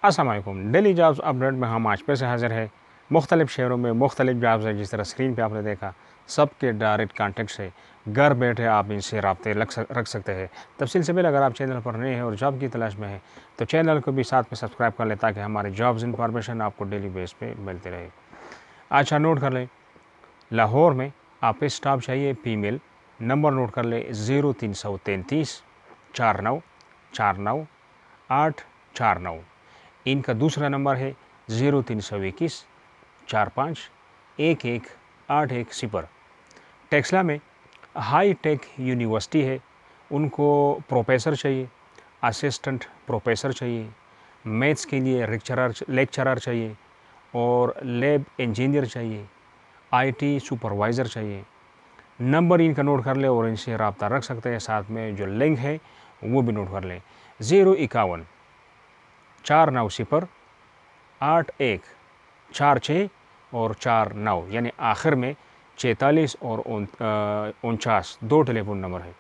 السلام علیکم، daily jobs update میں ہم آج پہ سے حاضر ہے۔ مختلف شہروں میں مختلف جابز ہیں، جس طرح اسکرین پہ آپ نے دیکھا، سب کے ڈائریکٹ کانٹیکٹ سے گھر بیٹھے آپ ان سے رابطے رکھ سکتے ہیں۔ تفصیل سے پہلے اگر آپ چینل پر نئے ہیں اور جاب کی تلاش میں ہیں تو چینل کو بھی ساتھ میں سبسکرائب کر لیں تاکہ ہمارے جابز انفارمیشن آپ کو ڈیلی بیس پہ ملتے رہے۔ اچھا، نوٹ کر لیں، لاہور میں آپ کو اسٹاف چاہیے فیمیل، نمبر نوٹ کر لیں 0333 49 49 849۔ ان کا دوسرا نمبر ہے 0321 45 11 810۔ ٹیکسلا میں ہائی ٹیک یونیورسٹی ہے، ان کو پروفیسر چاہیے، اسسٹنٹ پروفیسر چاہیے، میتھس کے لیے لیکچرر چاہیے اور لیب انجینئر چاہیے، آئی ٹی سپروائزر چاہیے۔ نمبر ان کا نوٹ کر لیں اور ان سے رابطہ رکھ سکتے ہیں، ساتھ میں جو لنک ہے وہ بھی نوٹ کر لیں۔ 051 490 81 46 اور 49، یعنی آخر میں 46 اور 49 دو ٹیلی فون نمبر ہے۔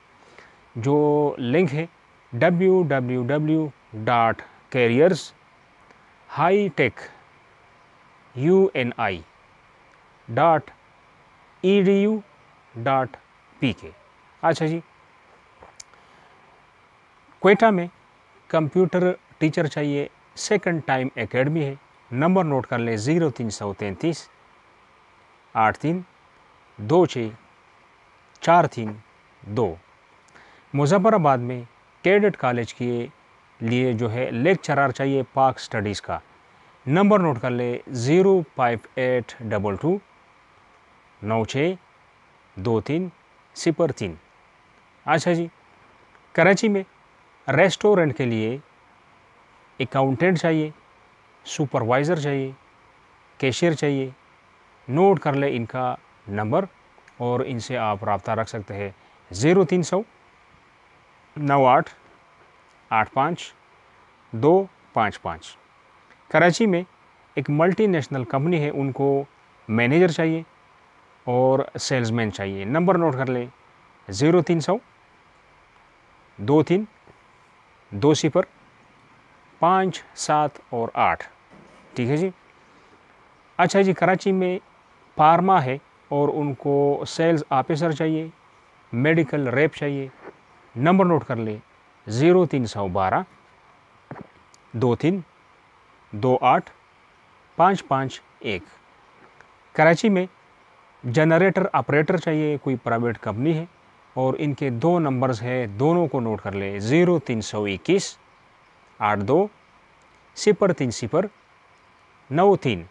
جو لنک ہے www.careers-uni.edu.pk۔ اچھا جی، کوئٹہ میں کمپیوٹر ٹیچر چاہیے، سیکنڈ ٹائم اکیڈمی ہے، نمبر نوٹ کر لیں 0333 83 26 432۔ مظفر آباد میں کیڈٹ کالج کے لیے جو ہے لیکچرر چاہیے پاک سٹڈیز کا، نمبر نوٹ کر لیں 05822 96 23 03۔ اچھا جی، کراچی میں ریسٹورنٹ کے لیے اکاؤنٹنٹ چاہیے، سپروائزر چاہیے، کیشیئر چاہیے، نوٹ کر لیں ان کا نمبر اور ان سے آپ رابطہ رکھ سکتے ہیں 0300 98 85 255۔ کراچی میں ایک ملٹی نیشنل کمپنی ہے، ان کو مینیجر چاہیے اور سیلز مین چاہیے، نمبر نوٹ کر لیں 0300 23 20 5 7 اور 8۔ ٹھیک ہے جی۔ اچھا جی، کراچی میں پارما ہے اور ان کو سیلز آفیسر چاہیے، میڈیکل ریپ چاہیے، نمبر نوٹ کر لیں 0312 23 28 551۔ کراچی میں جنریٹر آپریٹر چاہیے، کوئی پرائیویٹ کمپنی ہے اور ان کے دو نمبرز ہیں، دونوں کو نوٹ کر لیں 0321 82 030 93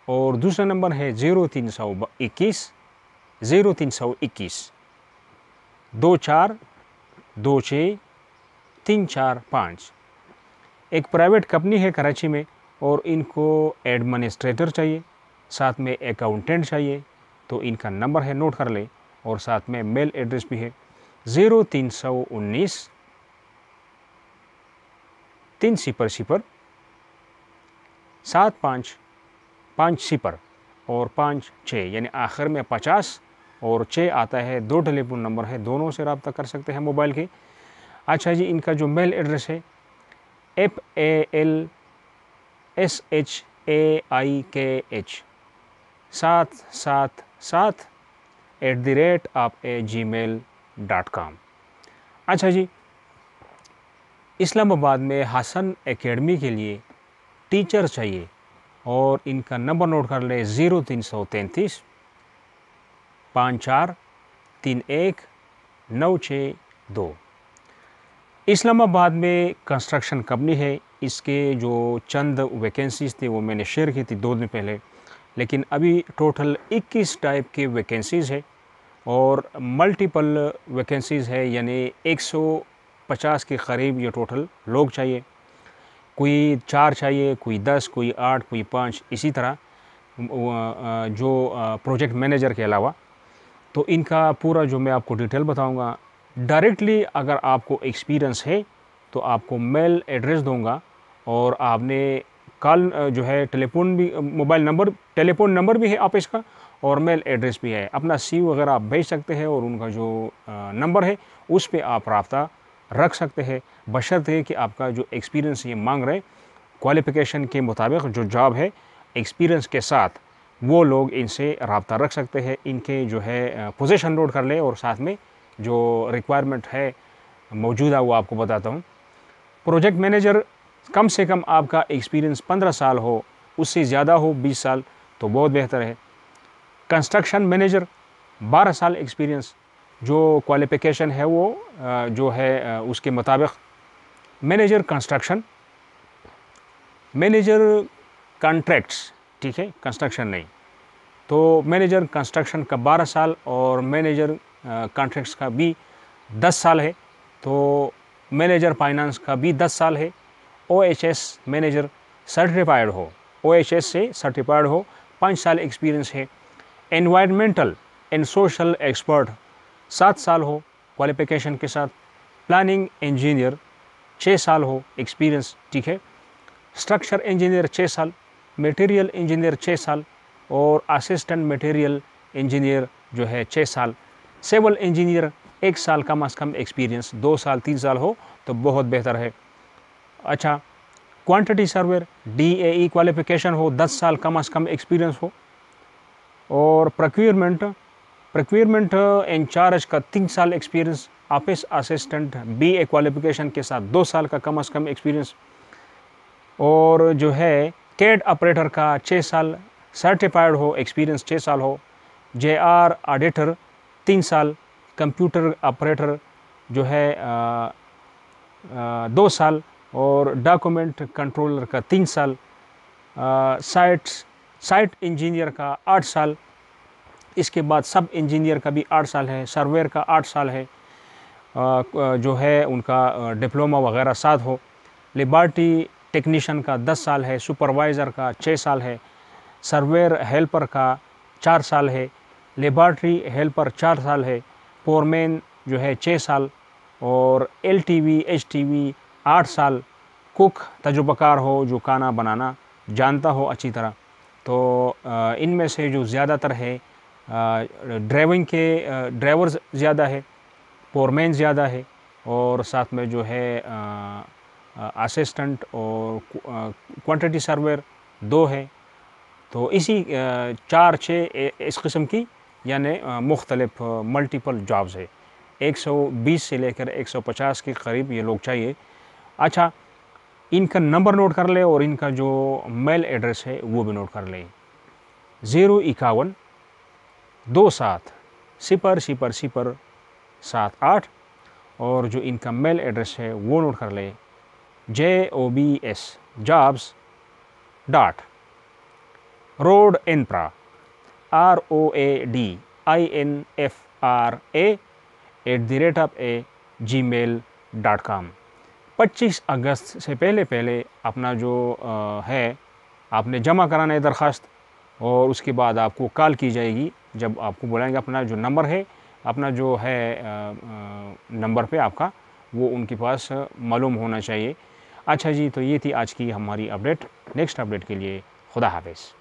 اور دوسرا نمبر ہے 0321 24 26 345۔ ایک پرائیویٹ کمپنی ہے کراچی میں اور ان کو ایڈمنسٹریٹر چاہیے، ساتھ میں اکاؤنٹنٹ چاہیے، تو ان کا نمبر ہے، نوٹ کر لیں اور ساتھ میں میل ایڈریس بھی ہے 0319 300 7550 اور 56، یعنی آخر میں 50 اور 6 آتا ہے، دو ٹیلی فون نمبر ہے، دونوں سے رابطہ کر سکتے ہیں موبائل کے۔ اچھا جی، ان کا جو میل ایڈریس ہے FALSHAIKH 777@gmail.com۔ اچھا جی، اسلام آباد میں حسن اکیڈمی کے لیے ٹیچر چاہیے اور ان کا نمبر نوٹ کر لیں 0333 54 31 962۔ اسلام آباد میں کنسٹرکشن کمپنی ہے، اس کے جو چند ویکنسیز تھے وہ میں نے شیئر کی تھی 2 دن پہلے، لیکن ابھی ٹوٹل 21 ٹائپ کے ویکنسیز ہے اور ملٹیپل ویکنسیز ہے، یعنی 150 کے قریب یہ ٹوٹل لوگ چاہیے، کوئی 4 چاہیے، کوئی 10، کوئی 8، کوئی 5، اسی طرح جو پروجیکٹ مینیجر کے علاوہ۔ تو ان کا پورا جو میں آپ کو ڈیٹیل بتاؤں گا، ڈائریکٹلی اگر آپ کو ایکسپیرینس ہے تو آپ کو میل ایڈریس دوں گا اور آپ نے کال جو ہے ٹیلیفون بھی، موبائل نمبر، ٹیلیفون نمبر بھی ہے آفس کا اور میل ایڈریس بھی ہے، اپنا سی وغیرہ آپ بھیج سکتے ہیں اور ان کا جو نمبر ہے اس پہ آپ رابطہ رکھ سکتے ہیں، بشرط ہے کہ آپ کا جو ایکسپیرینس یہ مانگ رہے کوالیفیکیشن کے مطابق جو جاب ہے ایکسپیرینس کے ساتھ وہ لوگ ان سے رابطہ رکھ سکتے ہیں. ان کے جو ہے پوزیشن نوٹ کر لیں اور ساتھ میں جو ریکوائرمنٹ ہے موجودہ وہ آپ کو بتاتا ہوں. پروجیکٹ مینیجر کم سے کم آپ کا ایکسپیرینس 15 سال ہو, اس سے زیادہ ہو 20 سال تو بہت بہتر ہے. کنسٹرکشن مینیجر 12 سال ایکسپیرینس, جو کوالیفیکیشن ہے وہ جو ہے اس کے مطابق. مینیجر کنسٹرکشن, مینیجر کانٹریکٹس, ٹھیک ہے, کنسٹرکشن نہیں, تو مینیجر کنسٹرکشن کا 12 سال اور مینیجر کانٹریکٹس کا بھی 10 سال ہے. تو مینیجر فائنانس کا بھی 10 سال ہے. O H S manager certified ہو, او ایچ ایس سے سرٹیفائڈ ہو, 5 سال ایکسپیرینس ہے. انوائرمنٹل اینڈ سوشل ایکسپرٹ 7 سال ہو کوالیفیکیشن کے ساتھ. پلاننگ انجینئر 6 سال ہو ایکسپیرینس, ٹھیک ہے. اسٹرکچر انجینئر 6 سال, میٹیریل انجینئر 6 سال اور اسسٹنٹ میٹیریل انجینئر جو ہے 6 سال. سول انجینئر 1 سال کم از کم ایکسپیرینس, 2 سال 3 سال ہو تو بہت بہتر ہے. اچھا, quantity surveyor D A E qualification ہو, 10 سال کم از کم ایکسپیرینس ہو. اور پروکیورمنٹ انچارج کا 3 سال experience. Office assistant B A qualification کے ساتھ 2 سال کا کم از کم ایکسپیرینس. اور جو ہے کیڈ آپریٹر کا 6 سال سرٹیفائڈ ہو ایکسپیرینس 6 سال ہو. جے آر آڈیٹر 3 سال, کمپیوٹر آپریٹر جو ہے 2 سال اور ڈاکومنٹ کنٹرولر کا 3 سال. سائٹ انجینئر کا 8 سال. اس کے بعد سب انجینئر کا بھی 8 سال ہے. سرویر کا 8 سال ہے, جو ہے ان کا ڈپلومہ وغیرہ ساتھ ہو. لیبارٹری ٹیکنیشین کا 10 سال ہے. سپروائزر کا 6 سال ہے. سرویر ہیلپر کا 4 سال ہے. لیبارٹری ہیلپر 4 سال ہے. فورمین جو ہے 6 سال اور L T V H T V 8 سال. کوک تجربہ کار ہو, جو کھانا بنانا جانتا ہو اچھی طرح. تو ان میں سے جو زیادہ تر ہے ڈرائیونگ کے ڈرائیورز زیادہ ہے, فورمین زیادہ ہے, اور ساتھ میں جو ہے اسسٹنٹ اور کوانٹٹی سرویر 2 ہے. تو اسی 4-6 اس قسم کی یعنی مختلف ملٹیپل جابز ہے. 120 سے لے کر 150 کے قریب یہ لوگ چاہیے. اچھا, ان کا نمبر نوٹ کر لے اور ان کا جو میل ایڈریس ہے وہ بھی نوٹ کر لیں. 051 27 000 78. اور جو ان کا میل ایڈریس ہے وہ نوٹ کر لیں. JOBS jobs dot road infra ROADINFRA@gmail.com. 25 اگست سے پہلے اپنا جو ہے آپ نے جمع کرانا ہے درخواست, اور اس کے بعد آپ کو کال کی جائے گی. جب آپ کو بلائیں گے اپنا جو نمبر ہے, اپنا جو ہے نمبر پہ آپ کا وہ ان کے پاس معلوم ہونا چاہیے. اچھا جی, تو یہ تھی آج کی ہماری اپڈیٹ. نیکسٹ اپڈیٹ کے لیے خدا حافظ.